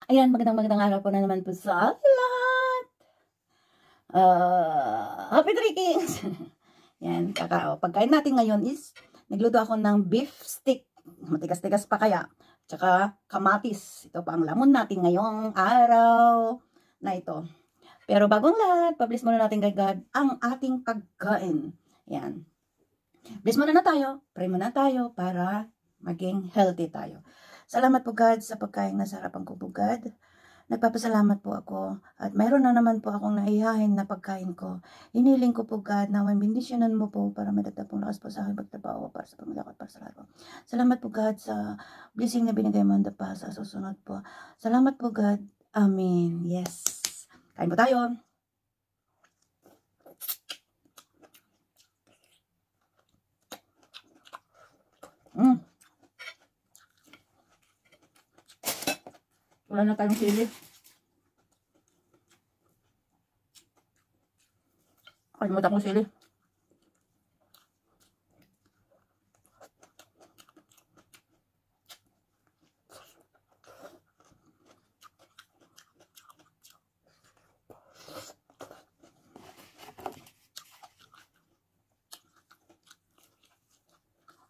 Ayan, magandang araw po na naman po sa lahat. Happy Three Kings! Yan, pagkain natin ngayon is, nagluto ako ng beef stick. Matigas-tigas pa kaya. Tsaka kamatis. Ito pa ang lamon natin ngayong araw na ito. Pero bagong lahat, publish muna natin kay God ang ating pagkain. Yan. Bless muna na tayo, pray muna tayo para maging healthy tayo. Salamat po God sa pagkain na sarapan ko po God. Nagpapasalamat po ako at mayroon na naman po akong naihahin na pagkain ko. Hiniling ko po God na may bendisyonan mo po para madagdag pong lakas po sa akin pagtrabaho para sa pamilya ko at para sa lahat po. Salamat po God sa blessing na binigay mo pa sa susunod po. Salamat po God. Amen. Yes. Kain po tayo. Wala na tayong sili. Kalimutan ko sili.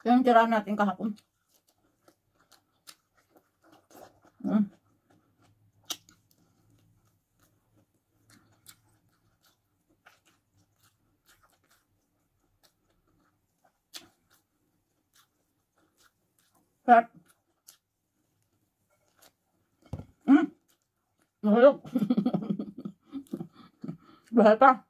Yung tira natin kahapon. Sarap. Nahulog. Bahal pa.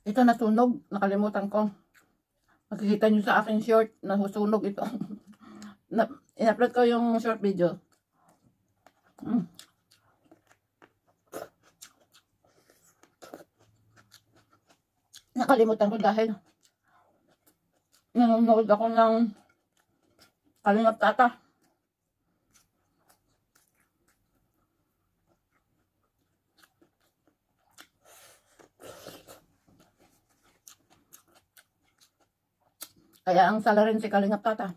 Ito nasunog, nakalimutan ko. Makikita nyo sa aking short, nasusunog ito. In-upload ko yung short video. Nakalimutan ko dahil nanonood ako ng Kalingap Tata. Kaya ang sala rin si Kalingap Tata.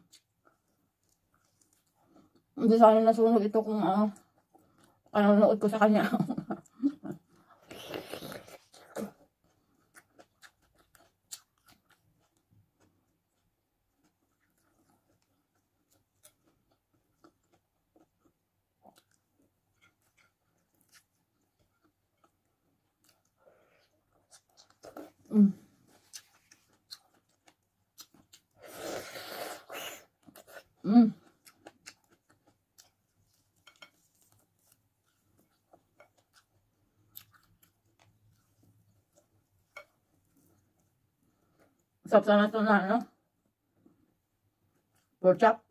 Hindi sana nasunog ito kung nanonood ko sa kanya. Sarap sana ito na, pork chop.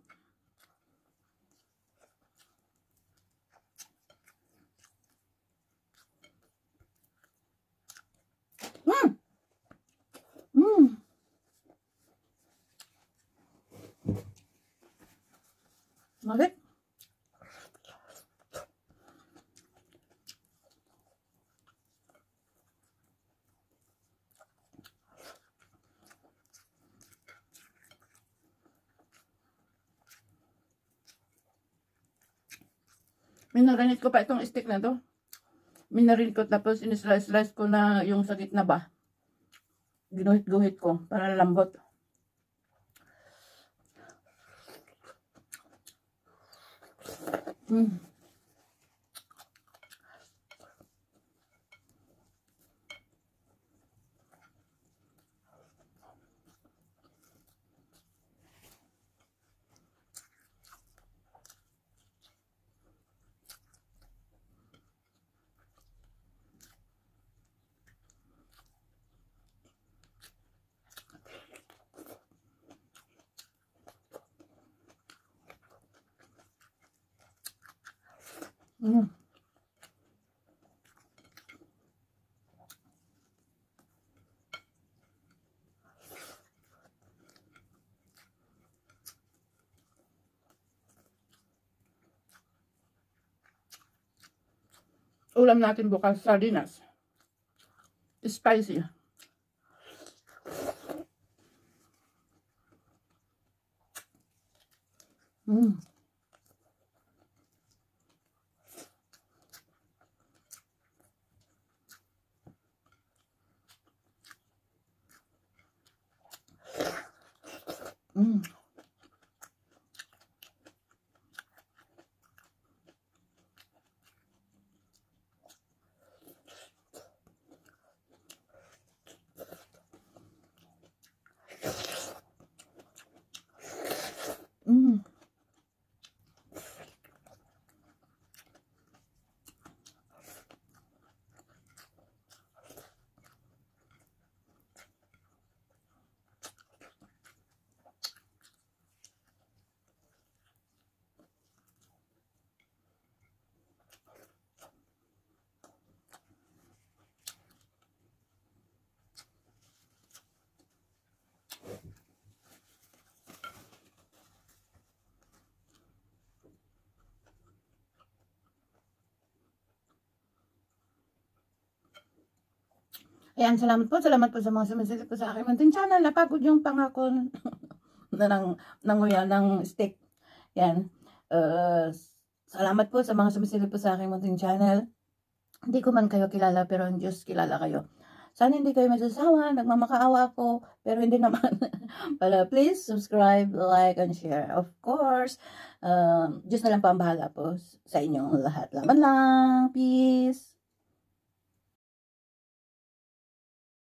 Malit. Minarinate ko pa itong stick na to. Minarinate ko tapos in-slice ko na yung sa gitna ba. Ginuhit-guhit ko para lambot. Ulam natin bukas, sardinas. Spicy. Ayan, salamat po sa mga sumisilip po sa aking munting channel. Napagod yung pangako na nanguya ng stick. Yan. Salamat po sa mga sumisilip po sa aking munting channel. Hindi ko man kayo kilala, pero ang Diyos kilala kayo. Sana hindi kayo masasawa, nagmamakaawa ako, pero hindi naman. Pala, please subscribe, like, and share. Of course, Diyos na lang po ang bahala po sa inyong lahat. Laban lang. Peace.